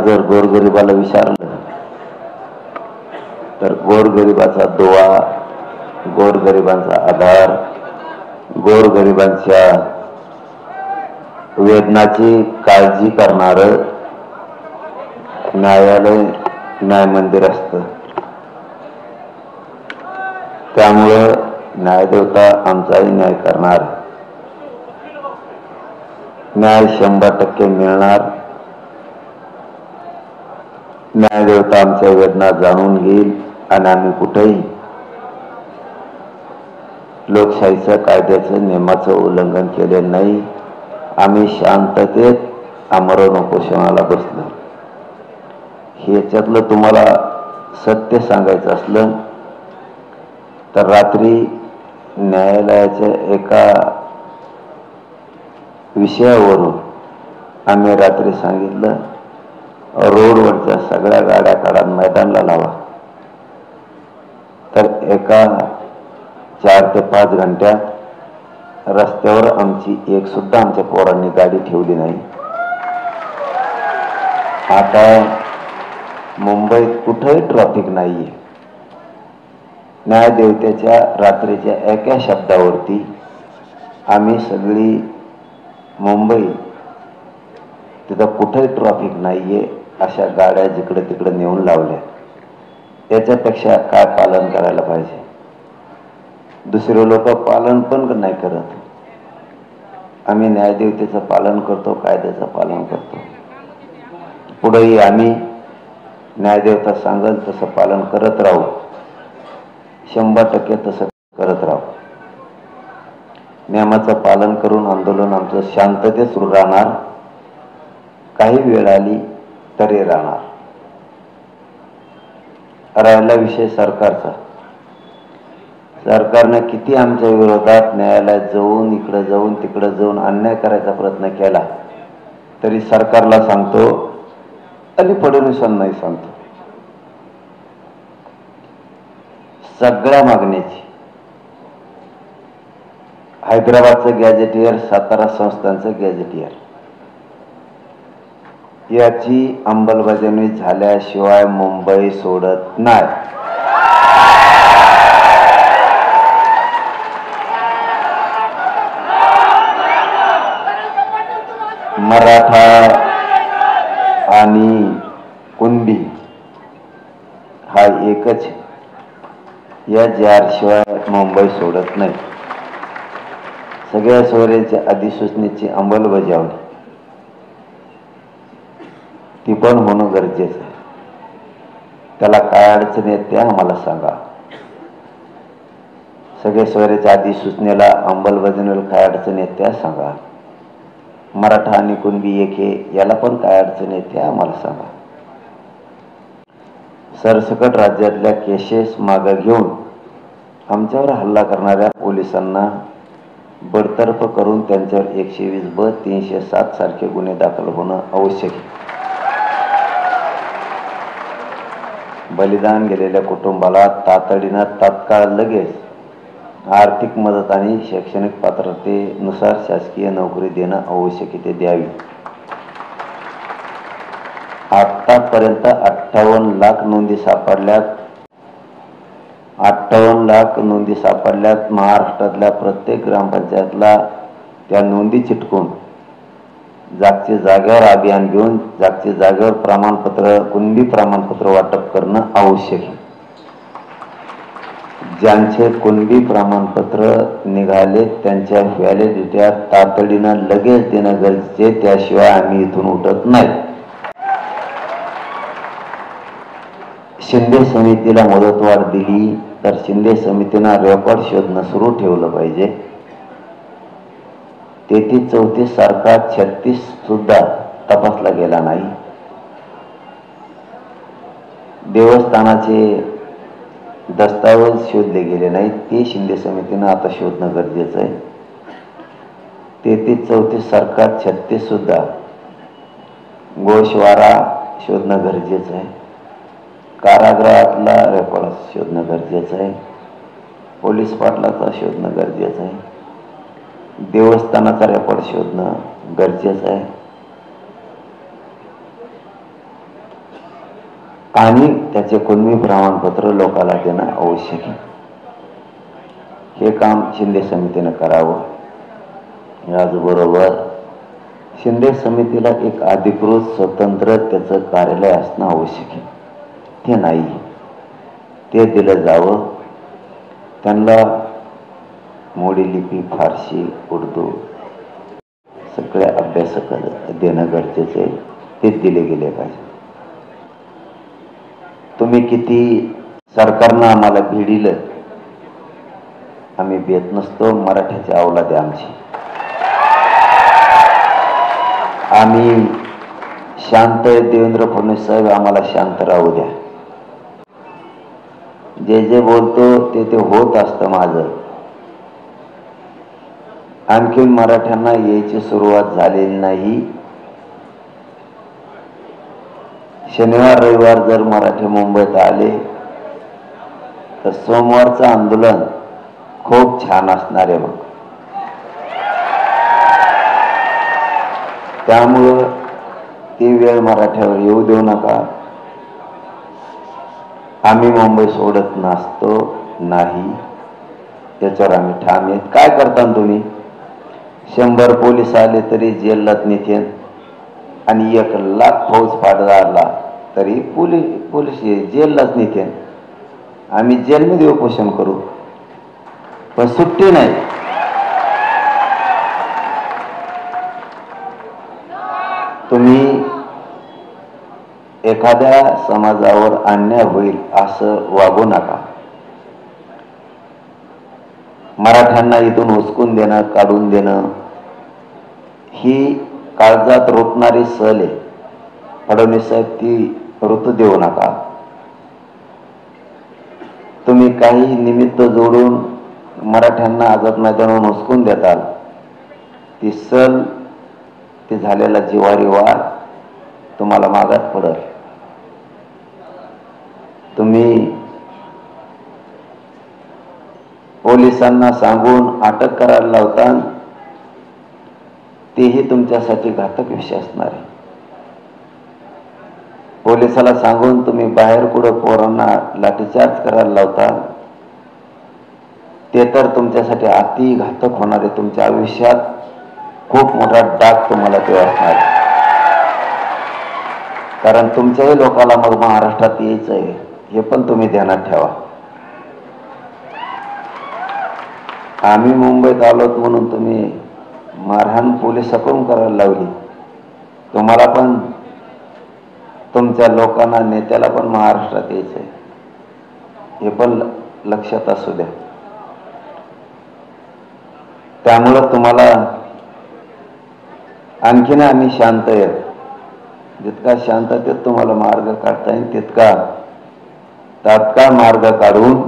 जर गोरगरिबाला विचारलं तर गोरगरिबाचा दुवा, गोरगरिबांचा आधार, गोरगरिबांच्या वेदनाची काळजी करणारं न्यायालय, न्याय मंदिर असतं. त्यामुळं न्यायदेवता आमचाही न्याय करणार, न्याय 100% मिळणार. न्यायदेवता आमच्या वेदना जाणून घेईल आणि आम्ही कुठेही लोकशाहीचं, कायद्याचं, नियमाचं उल्लंघन केले नाही. आम्ही शांततेत आमरण उपोषणाला बसलो. ह्याच्यातलं तुम्हाला सत्य सांगायचं असलं तर रात्री न्यायालयाच्या एका विषयावरून आम्ही रात्री सांगितलं, रोडवरच्या सगळ्या गाड्या काढा, मैदानाला लावा. तर एका 4 ते 5 घंट्यात रस्त्यावर आमची एक सुद्धा आमच्या पोरांनी गाडी ठेवली नाही. आता मुंबईत कुठेही ट्रॅफिक नाहीये. न्यायदेवतेच्या रात्रीच्या एका शब्दावरती आम्ही सगळी मुंबई, तिथं कुठेही ट्रॅफिक नाहीये अशा गाड्या जिकडे तिकडे नेऊन लावल्या. त्याच्यापेक्षा काय पालन करायला पाहिजे? दुसरे लोक पालन पण नाही करत. आम्ही न्यायदेवतेचं पालन करतो, कायद्याचं पालन करतो. पुढेही आम्ही न्यायदेवता सांगेल तसं पालन करत राहू, 100% तसं करत राहू. नियमाचं पालन करून आंदोलन आमचं शांततेत सुरू राहणार. काही वेळ आली तरी राहणार. राहिला विषय सरकारचा. सरकारने किती आमच्या विरोधात न्यायालयात जाऊन, इकडे जाऊन, तिकडे जाऊन अन्याय करायचा प्रयत्न केला तरी सरकारला सांगतो आणि फडणवीसांनाही सांगतो, सगळ्या मागण्याची हैदराबादचं गॅजेटियर, सातारा संस्थांचं गॅजेटियर याची अंमलबजावणी झाल्याशिवाय मुंबई सोडत नाही. मराठा आणि कुणबी हा एकच, या जारशिवाय मुंबई सोडत नाही. सगळ्या सोयऱ्यांच्या अधिसूचनेची अंमलबजावणी ती पण होणं गरजेचं आहे. त्याला काय अडचण आहे ते आम्हाला सांगा. सगळ्या सोयऱ्याच्या अधिसूचनेला अंमलबजावणीला काय अडचण आहे त्या सांगा. मराठा आणि कुणबी एके याला पण काय अडचण आहे ते आम्हाला सांगा. सरसकट राज्यातल्या केसेस मागे घेऊन आमच्यावर हल्ला करणाऱ्या पोलिसांना बडतर्फ करून त्यांच्यावर 120B 307 सारखे गुन्हे दाखल होणं आवश्यक आहे. बलिदान गेलेल्या कुटुंबाला तातडीनं, तात्काळ, लगेच आर्थिक मदत आणि शैक्षणिक पात्रतेनुसार शासकीय नोकरी देणं आवश्यकते द्यावी. आतापर्यंत 58 लाख नोंदी सापडल्यात. 58 लाख नोंदी सापडल्यात. महाराष्ट्रातल्या प्रत्येक ग्रामपंचायतला त्या नोंदी चिटकून जागच्या जागेवर अभियान घेऊन जागच्या जागेवर प्रमाणपत्र, कुणबी प्रमाणपत्र वाटप करणं आवश्यक आहे. ज्यांचे कुणबी प्रमाणपत्र निघाले त्यांच्या व्हॅलिडिटी तातडीनं लगेच देणं गरजेचे, त्याशिवाय आम्ही इथून उठत नाही. शिंदे समितीला मुदतवाढ दिली तर शिंदे समितीनं रेकॉर्ड शोधणं सुरू ठेवलं पाहिजे. 33-34 सारखा 36 सुद्धा तपासला गेला नाही. देवस्थानाचे दस्तावेज शोधले गेले नाहीत, ते शिंदे समितीनं आता शोधणं गरजेचं आहे. 33-34 सारखा 36 सुद्धा गोशवारा शोधणं गरजेचं आहे. कारागृहातला रेकॉर्ड शोधणं गरजेचं आहे. पोलीस पाटलाचा शोधणं गरजेचं आहे. देवस्थानाचा रेकॉर्ड शोधणं गरजेचं आहे. आणि त्याचे कुणबी प्रमाणपत्र लोकांना देणं आवश्यक आहे. हे काम शिंदे समितीनं करावं. याचबरोबर शिंदे समितीला एक अधिकृत स्वतंत्र त्याचं कार्यालय असणं आवश्यक आहे. ते नाही, ते दिलं जावं. त्यांना मोडी लिपी, फारसी, उर्दू सगळ्या अभ्यासक देणं गरजेचं आहे. ते दिले गेले पाहिजे. तुम्ही किती सरकारनं आम्हाला भिडिलं, आम्ही भेट नसतो. मराठ्याची अवलाद आहे आमची. आम्ही शांत आहे. देवेंद्र फडणवीस साहेब आम्हाला शांत राहू द्या. जे जे बोलतो ते ते होत असतं माझं. आणखी मराठ्यांना यायची सुरुवात झालेली नाही. शनिवार रविवार जर मराठी मुंबईत आले तर सोमवारचं आंदोलन खूप छान असणार आहे. मग त्यामुळं ती वेळ मराठ्यावर येऊ देऊ नका. आम्ही मुंबई सोडत नसतो, नाही, त्याच्यावर आम्ही ठाम आहेत. काय करता तुम्ही? 100 पोलीस आले तरी जेलात नेते आणि 1,00,000 फौज पाडला तरी पोलीस जेललाच नेते. आम्ही जेलमध्ये उपोषण करू, पण सुट्टी नाही. तुम्ही एखाद्या समाजावर अन्याय होईल असं वागू नका. मराठ्यांना इथून हुसकून देणं, काढून देणं ही काळजात रोखणारी सल आहे. फडणवीस साहेब, ती ऋतू देऊ नका. तुम्ही काही निमित्त जोडून मराठ्यांना आझाद मैदानावर हुसकून देताल, ती सल, ती झालेला जिवारी वार तुम्हाला मागात पडल. तुम्ही पोलिसांना सांगून अटक करायला लावता, तेही तुमच्यासाठी घातक विषय असणार आहे. पोलिसाला सांगून तुम्ही बाहेर कुठं पोरांना लाठीचार्ज करायला लावता, ते तर तुमच्यासाठी अति घातक होणार आहे. तुमच्या आयुष्यात खूप मोठा डाग तुम्हाला ते असणार आहे. कारण तुमच्याही लोकांना मग महाराष्ट्रात यायचं आहे, हे पण तुम्ही ध्यानात ठेवा. आम्ही मुंबईत आलोत म्हणून तुम्ही मारहाण पोलिसाकडून करायला लावली. तुम्हाला पण, तुमच्या लोकांना, नेत्याला पण महाराष्ट्रात यायचं आहे, हे पण लक्षात असू द्या. त्यामुळं तुम्हाला आणखीन आम्ही शांत आहे. जितका शांततेत तुम्हाला मार्ग काढता येईल तितका तात्काळ मार्ग काढून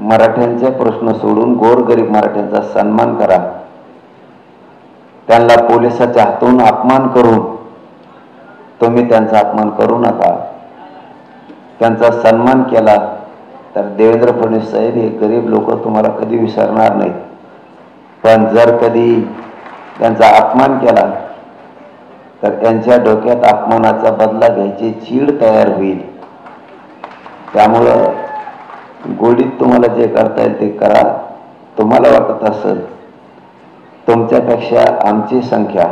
मराठ्यांचे प्रश्न सोडून गोरगरीब मराठ्यांचा सन्मान करा. त्यांना पोलिसाच्या हातून अपमान करून तुम्ही त्यांचा अपमान करू नका. त्यांचा सन्मान केला तर देवेंद्र फडणवीस साहेब हे गरीब लोक तुम्हाला कधी विसरणार नाहीत. पण जर कधी त्यांचा अपमान केला तर त्यांच्या डोक्यात अपमानाचा बदला घ्यायची चीड तयार होईल. त्यामुळं गोडीत तुम्हाला जे करता येईल ते करा. तुम्हाला वाटत असेल तुमच्यापेक्षा आमची संख्या,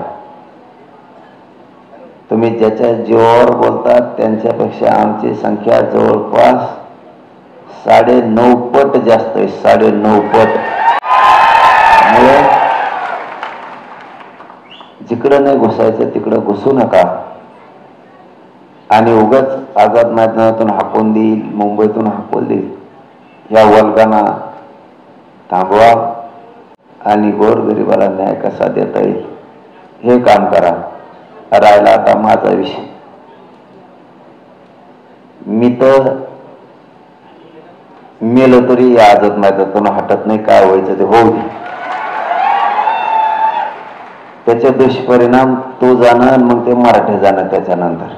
तुम्ही ज्याच्या जीवावर बोलतात त्यांच्यापेक्षा आमची संख्या जवळपास 9.5 पट जास्त आहे. 9.5 पट. त्यामुळे जिकडं नाही घुसायचं तिकडं घुसू नका. आणि उगाच आझाद मैदानातून हाकून देईल, मुंबईतून हाकून देईल, या वल्गाना थांबवा आणि गोरगरिबाला न्याय कसा देता येईल हे काम करा. राहिला आता माझा विषय. मी तर मेलो तरी या आझाद मैदानातून हटत नाही. काय व्हायचं ते होऊ दे. त्याचे दुष्परिणाम तो जाणं, मग ते मराठी जाणं. त्याच्यानंतर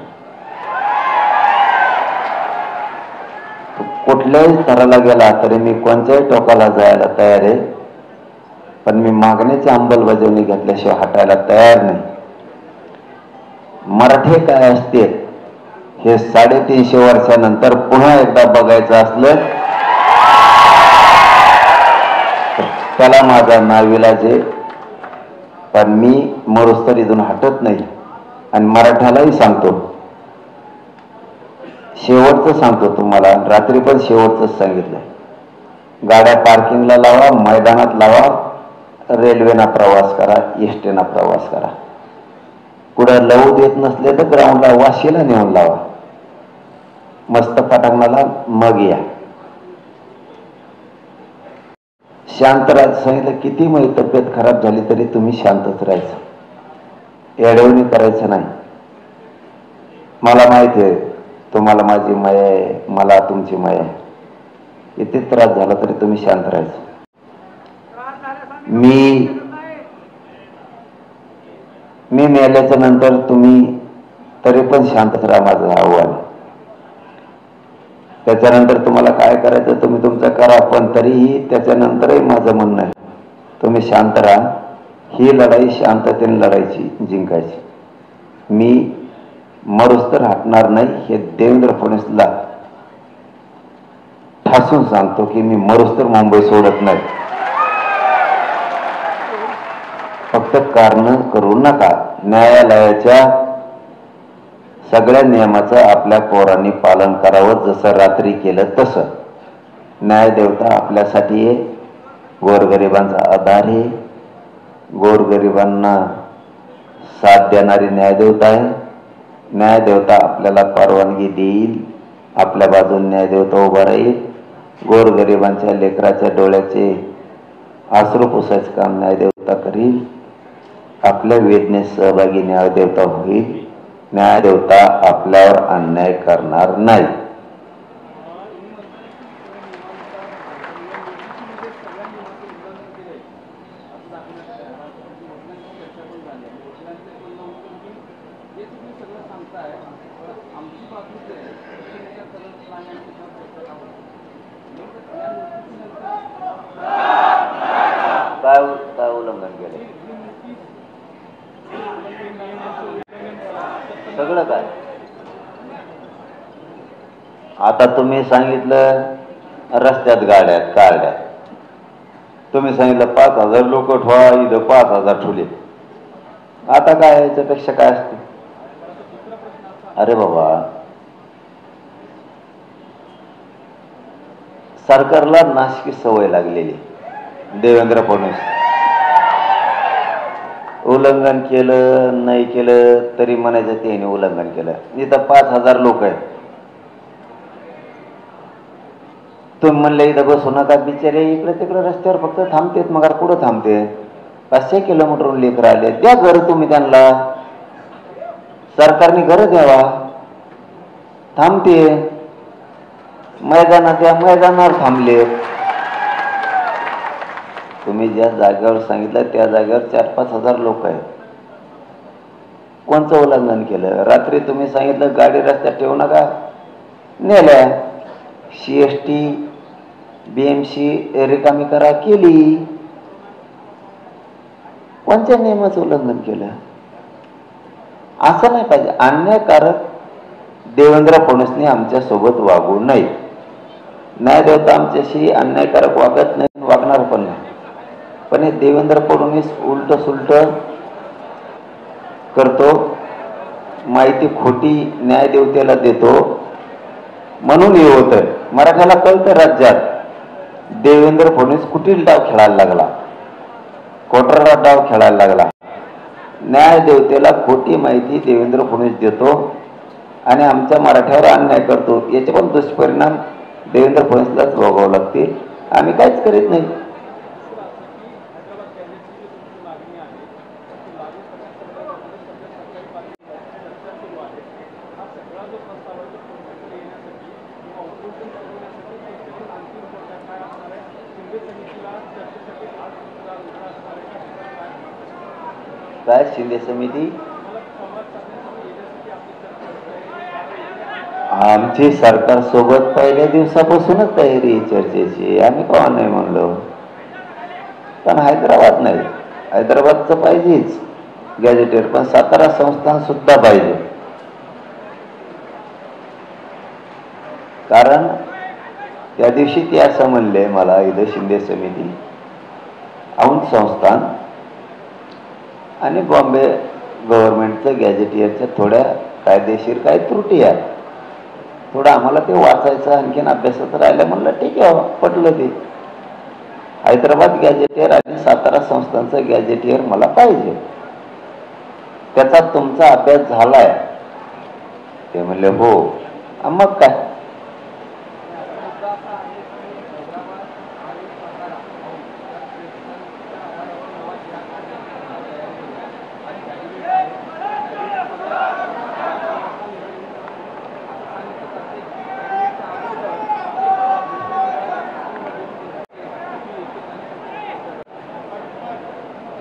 कुठल्याही स्तराला गेला तरी मी कोणत्याही टोकाला जायला तयार आहे. पण मी मागण्याची अंमलबजावणी घेतल्याशिवाय हटायला तयार नाही. मराठी काय असते हे 350 वर्षानंतर पुन्हा एकदा बघायचं असलं त्याला माझा नाविलाज आहे. पण मी मरुस्तर इथून हटत नाही आणि मराठ्यालाही सांगतो, शेवटचं सांगतो तुम्हाला, रात्री पण शेवटच सांगितलं, गाड्या पार्किंगला लावा, मैदानात लावा, रेल्वेना प्रवास करा, एसटीना प्रवास करा. कुठं लावू देत नसले तर ग्राउंडला वाशीला नेऊन लावा, मस्त पटांगणाला मग या. शांत राहायचं सांगितलं. किती माझी तब्येत खराब झाली तरी तुम्ही शांतच राहायचं, येडवणी करायचं नाही. मला माहिती आहे तुम्हाला माझी माया आहे, मला तुमची माया आहे. किती त्रास झाला तरी तुम्ही शांत राहायचं. मी मेल्याच्या नंतर तुम्ही तरी पण शांतच राहा, माझं आव्हान. त्याच्यानंतर तुम्हाला काय करायचं तुम्ही तुमचं करा, पण तरीही त्याच्यानंतरही माझं म्हणणं आहे तुम्ही शांत राहा. ही लढाई शांततेने लढायची, जिंकायची. मी मरुस्तर हटणार नाही हे देवेंद्र फडणवीसला ठासून सांगतो की मी मरुस्तर मुंबई सोडत नाही. फक्त कारण करू नका. न्यायालयाच्या सगळ्या नियमाचं आपल्या पोरांनी पालन करावं, जसं रात्री केलं तसं. न्यायदेवता आपल्यासाठी आहे, गोरगरिबांचा आधार आहे, गोरगरिबांना साथ देणारी न्यायदेवता आहे. न्यायदेवता आपल्याला परवानगी देईल, आपल्या बाजूने न्यायदेवता उभा राहील. गोरगरिबांच्या लेकराच्या डोळ्याचे अश्रू पुसायचं काम न्यायदेवता करील. आपल्या वेदनेत सहभागी न्यायदेवता होईल. न्यायदेवता आपल्यावर अन्याय करणार नाही. काय उल्लंघन केलं सगळं काय? आता तुम्ही सांगितलं रस्त्यात गाड्यात काढल्या, तुम्ही सांगितलं 5000 लोक ठेवा, इथं 5000 ठेवले. आता काय याच्यापेक्षा काय असते? अरे बाबा, सरकारला नाशकी सवय लागलेली. देवेंद्र फडणवीस उल्लंघन केलं नाही केलं तरी म्हणायचं त्याने उल्लंघन केलं. इथं 5000 लोक आहेत, तुम्ही म्हणले इथं बसू नका, बिचारे इकडे तिकडे रस्त्यावर फक्त थांबतेत. मग कुठं थांबते? 500 किलोमीटरहून लेकर आले, द्या घर तुम्ही त्यांना. सरकारने घर द्यावा, थांबते. मैदानात त्या मैदानावर थांबले. तुम्ही ज्या जागेवर सांगितलं त्या जागेवर 4-5 हजार लोक आहेत. कोणचं उल्लंघन केलं? रात्री तुम्ही सांगितलं गाडी रस्त्यात ठेवू नका, नेल्या. CST BMC रिकामी करा, केली. कोणत्या नियमाचं उल्लंघन केलं? असं नाही पाहिजे. अन्यायकारक देवेंद्र फडणवीसने आमच्या सोबत वागू नये. न्यायदेवता आमच्याशी अन्यायकारक वागत नाही, वागणार पण नाही. पण हे देवेंद्र फडणवीस उलट सुलट करतो, माहिती खोटी न्यायदेवतेला देतो, म्हणून हे होतं. मराठ्याला कळतं राज्यात देवेंद्र फडणवीस कुठील डाव खेळायला लागला, कोटरा डाव खेळायला लागला. न्यायदेवतेला खोटी माहिती देवेंद्र फडणवीस देतो आणि आमच्या मराठ्यावर अन्याय करतो. याचे पण दुष्परिणाम देवेंद्र फडणवीसलाच भोगावं लागतील. आम्ही काहीच करीत नाही. काय शिंदे समिती? आमची सरकार सोबत पहिल्या दिवसापासूनच तयारी आहे चर्चेची. आम्ही केव्हा नाही म्हणलो, पण हैदराबाद नाही. हैदराबादचं पाहिजेच गॅजेटेड, पण सातारा संस्थान सुद्धा पाहिजे. कारण त्या दिवशी ते असं म्हणले मला, इथं शिंदे समिती, औंध संस्थान आणि बॉम्बे गव्हर्नमेंटचं गॅजेटियरच्या थोड्या कायदेशीर काही त्रुटी आहेत, थोडं आम्हाला ते वाचायचं आणखीन अभ्यासात राहिलं. म्हणलं ठीक आहे, पटलं ते. हैदराबाद गॅजेटियर आणि सातारा संस्थांचं गॅजेटियर मला पाहिजे, त्याचा तुमचा अभ्यास झालाय? ते म्हणले हो. मग काय,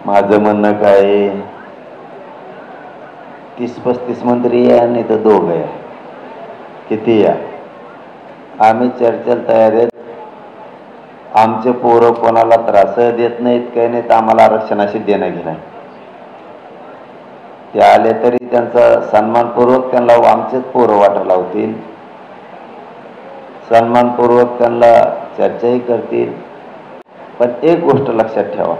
माझं म्हणणं काय, 30-35 मंत्री या नाही तर दोघं या, किती या, आम्ही चर्चेला तयार आहेत. आमचे पोरं कोणाला त्रास देत नाहीत, काही नाहीत, आम्हाला आरक्षणाशी देणं घेणं. ते आले तरी त्यांचा सन्मानपूर्वक त्यांना आमचेच पोरं वाटायला होतील, सन्मानपूर्वक त्यांना चर्चाही करतील. पण एक गोष्ट लक्षात ठेवा,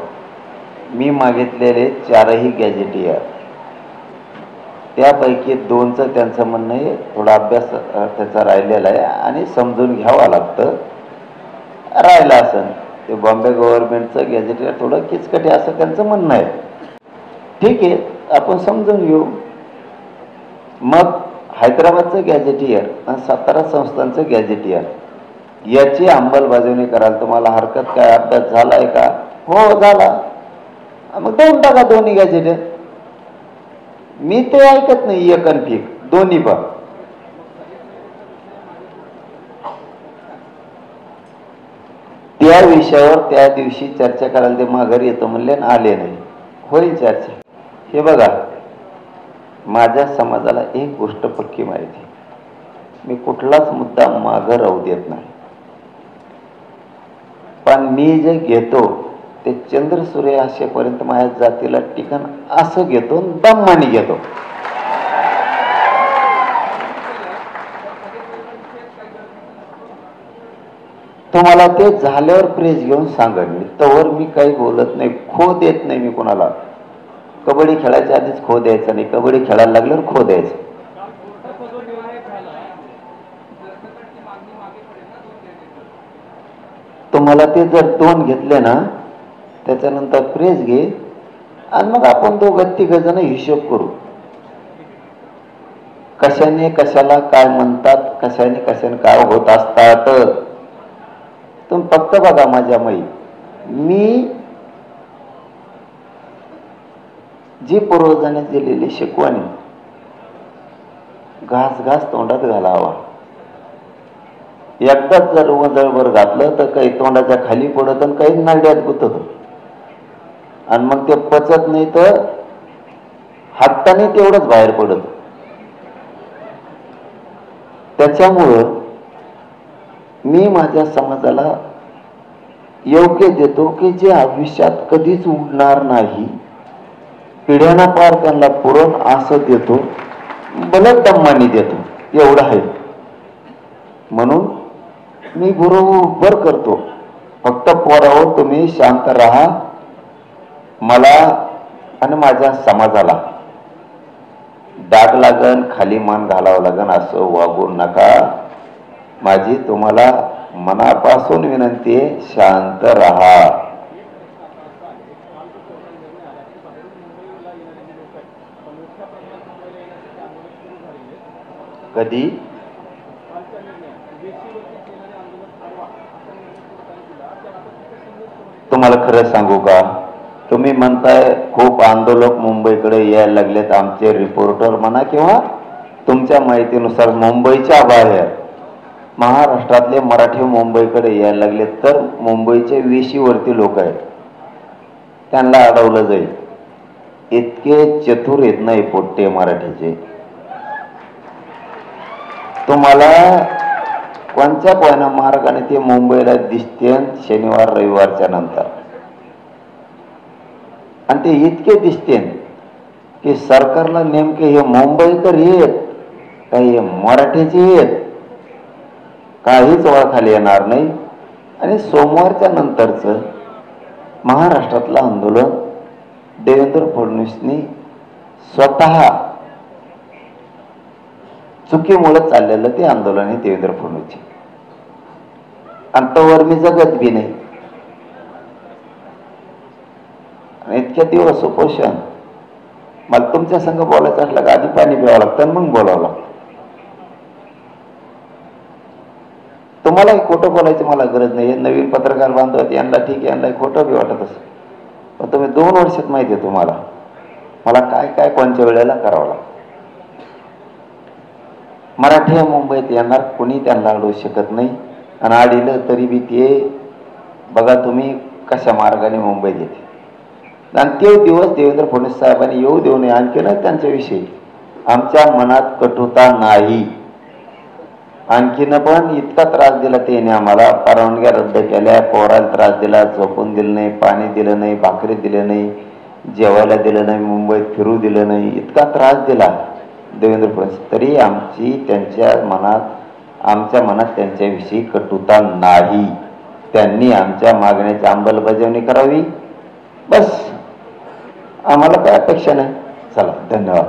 मी मागितलेले 4ही गॅजेटियर, त्यापैकी 2चं त्यांचं म्हणणं आहे थोडा अभ्यास त्याचा राहिलेला आहे आणि समजून घ्यावं लागतं, राहिलं असं. ते बॉम्बे गव्हर्नमेंटचं गॅजेटियर थोडं किचकटे असं त्यांचं म्हणणं आहे. ठीक आहे, आपण समजून घेऊ. मग हैदराबादचं गॅजेटियर आणि सातारा संस्थांचं गॅजेटियर याची अंमलबजावणी करायला तुम्हाला हरकत काय? अभ्यास झालाय का? हो झाला. मग देऊन टाका दोन्ही गॅजेटियर. मी ते ऐकत नाही एक आणि ठीक, दोन्ही पण. त्या विषयावर त्या दिवशी चर्चा करायला ते माघारी येतो म्हणले, आले नाही. होईल चर्चा. हे बघा, माझ्या समाजाला एक गोष्ट पक्की माहिती, मी कुठलाच मुद्दा मागं राहू देत नाही. पण मी जे घेतो ते चंद्र सूर्य असेपर्यंत माझ्या जातीला टिकन असं घेतो, दम्मानी घेतो. तुम्हाला ते झाल्यावर प्रेस घेऊन सांगेन मी, तोवर मी काही बोलत नाही, खो देत नाही मी कोणाला. कबड्डी खेळायच्या आधीच खो द्यायचा नाही, कबड्डी खेळायला लागल्यावर खो द्यायचं. तुम्हाला ते जर 2 घेतले ना, त्याच्यानंतर प्रेस घे आणि मग आपण 2-3 जण हिशोब करू, कशाने कशाला काय म्हणतात, कशाने कशाने काय होत असतात. तुम्ही फक्त बघा माझ्या माई, मी जी पूर्वजांनी दिलेली शिकवणी घास घास तोंडात घालावा. एकदाच जर वजळभर घातलं तर काही तोंडाच्या खाली पडत आणि काही नरड्यात गुतत, आणि मग ते पचत नाही तर हाताने तेवढंच बाहेर पडत. त्याच्यामुळं मी माझ्या समाजाला योग्य देतो की जे आयुष्यात कधीच उडणार नाही, पिढ्यांना पार त्यांना पुरण असं देतो, भलं दम्मानी देतो, एवढं आहे. म्हणून मी बरोबर करतो. फक्त पोरावर तुम्ही शांत राहा, मला आणि माझ्या समाजाला डाग लागन, खाली मान घालावं लागन असं वागू नका. माझी तुम्हाला मनापासून विनंती आहे, शांत राहा. कधी तुम्हाला खरं सांगू का, तुम्ही म्हणताय खूप आंदोलक मुंबईकडे यायला लागलेत, आमचे रिपोर्टर म्हणा किंवा तुमच्या माहितीनुसार मुंबईच्या बाहेर महाराष्ट्रातले मराठी मुंबईकडे यायला लागलेत, तर मुंबईचे वेशीवरती लोक आहेत, त्यांना अडवलं जाईल. इतके चतुर येत नाही पोट्टे मराठीचे. तुम्हाला कोणत्या कोणा मार्गाने ते मुंबईला दिसते शनिवार रविवारच्या नंतर, आणि ते इतके दिसते की सरकारला नेमके हे मुंबईकर येत काही मराठीचे येत काहीच ओळखाली येणार नाही. आणि सोमवारच्या नंतरचं महाराष्ट्रातलं आंदोलन देवेंद्र फडणवीसनी स्वतः चुकीमुळे चाललेलं ते आंदोलन आहे देवेंद्र फडणवीसचे. आणि तोवर मी जगत बी नाही. आणि इतक्या दिवस उपोषण, मला तुमच्या संग बोलायचं असलं का आधी पाणी प्यावं लागतं आणि मग बोलावं लागतं. तुम्हालाही खोटं बोलायची मला गरज नाही. नवीन पत्रकार बांधव यांना ठीक आहे, यांना खोटं बी वाटत असं, पण तुम्ही 2 वर्षात माहिती आहे तुम्हाला मला काय काय कोणत्या वेळेला करावं लागतं. मराठी मुंबईत येणार, कोणी त्यांना अडवू शकत नाही. आणि अडलं तरी बी ते बघा तुम्ही कशा मार्गाने मुंबईत येते. आणि ते दिवस देवेंद्र फडणवीस साहेबांनी येऊ देऊ नये. आणखीनच त्यांच्याविषयी आमच्या मनात कटुता नाही. आणखीन पण इतका त्रास दिला त्याने आम्हाला, परवानग्या रद्द केल्या, पोराला त्रास दिला, झोपून दिलं नाही, पाणी दिलं नाही, भाकरी दिलं नाही, जेवायला दिलं नाही, मुंबईत फिरू दिलं नाही, इतका त्रास दिला देवेंद्र फडणवीस. तरी आमच्या मनात त्यांच्याविषयी कटुता नाही. त्यांनी आमच्या मागण्याची अंमलबजावणी करावी, बस. आम्हाला काय अपेक्षा नाही. चला, धन्यवाद.